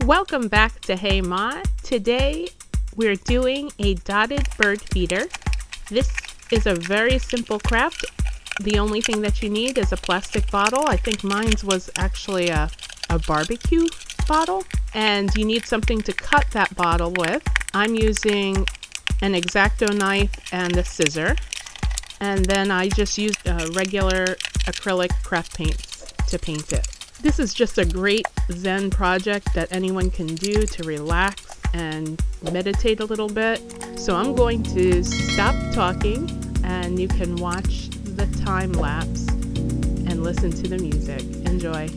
Welcome back to Hey Maaa. Today we're doing a dotted bird feeder. This is a very simple craft. The only thing that you need is a plastic bottle. I think mine's was actually a barbecue bottle, and you need something to cut that bottle with. I'm using an X-Acto knife and a scissor, and then I just used regular acrylic craft paints to paint it. This is just a great Zen project that anyone can do to relax and meditate a little bit. So I'm going to stop talking and you can watch the time lapse and listen to the music. Enjoy.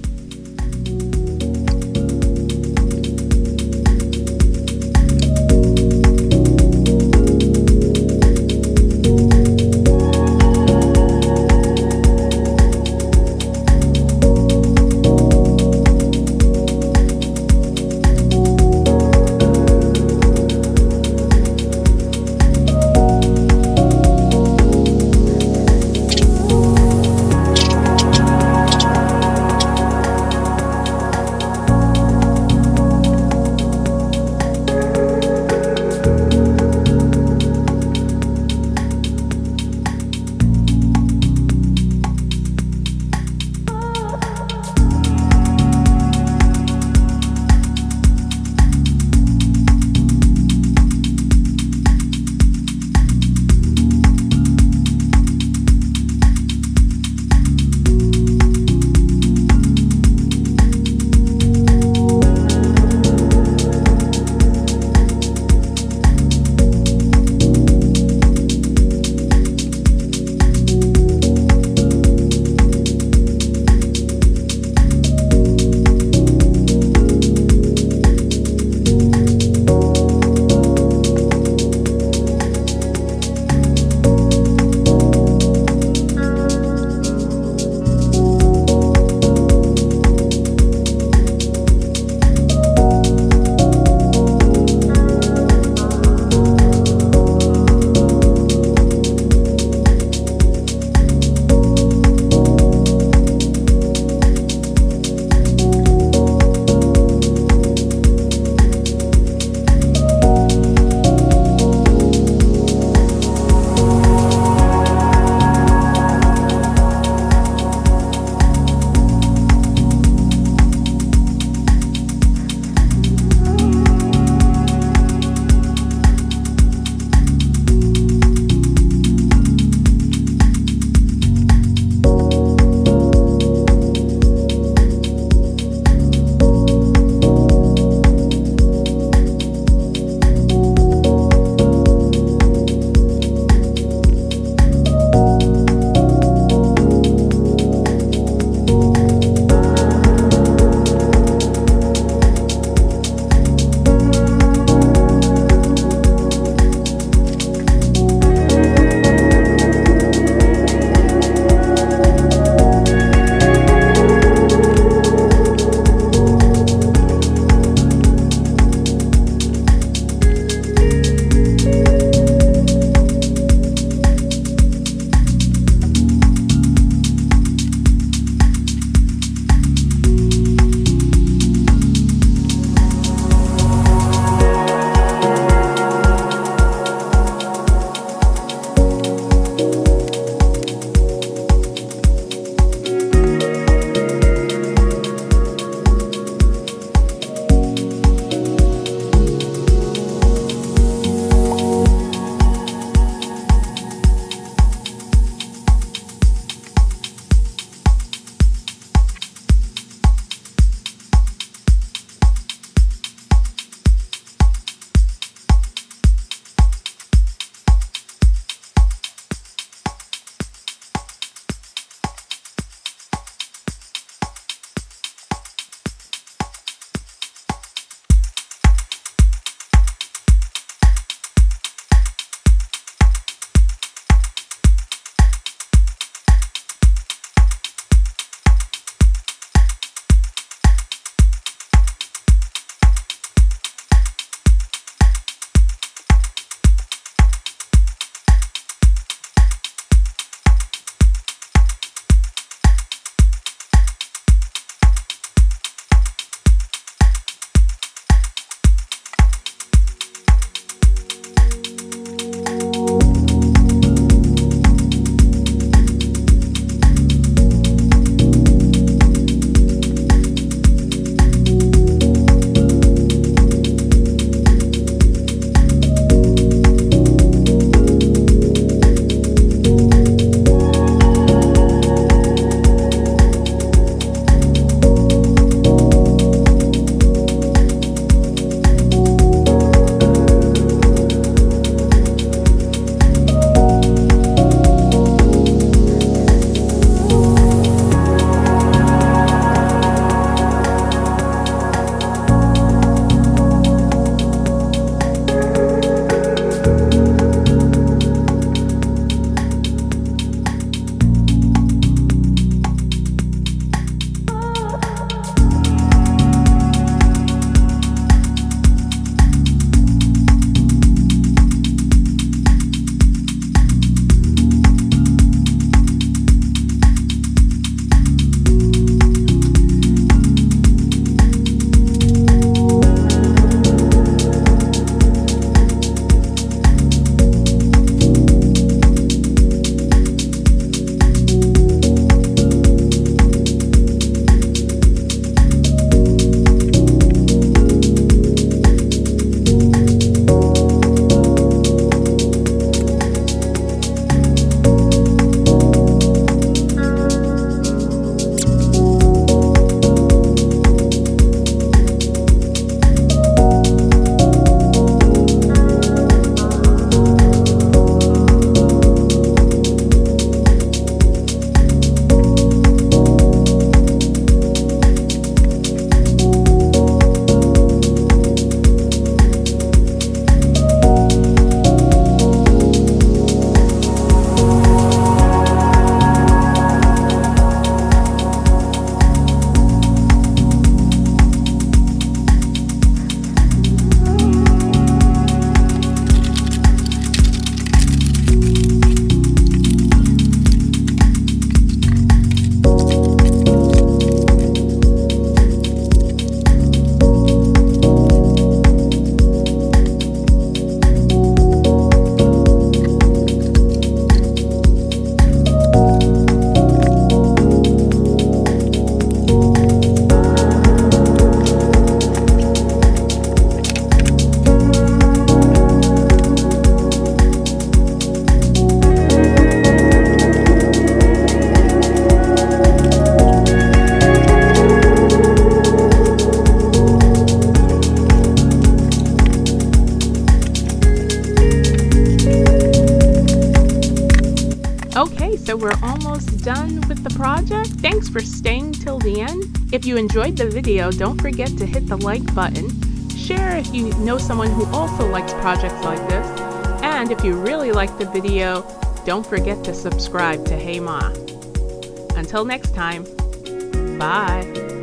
done with the project. Thanks for staying till the end. If you enjoyed the video, don't forget to hit the like button. Share if you know someone who also likes projects like this. And if you really like the video, don't forget to subscribe to Hey Maaa. Until next time, bye.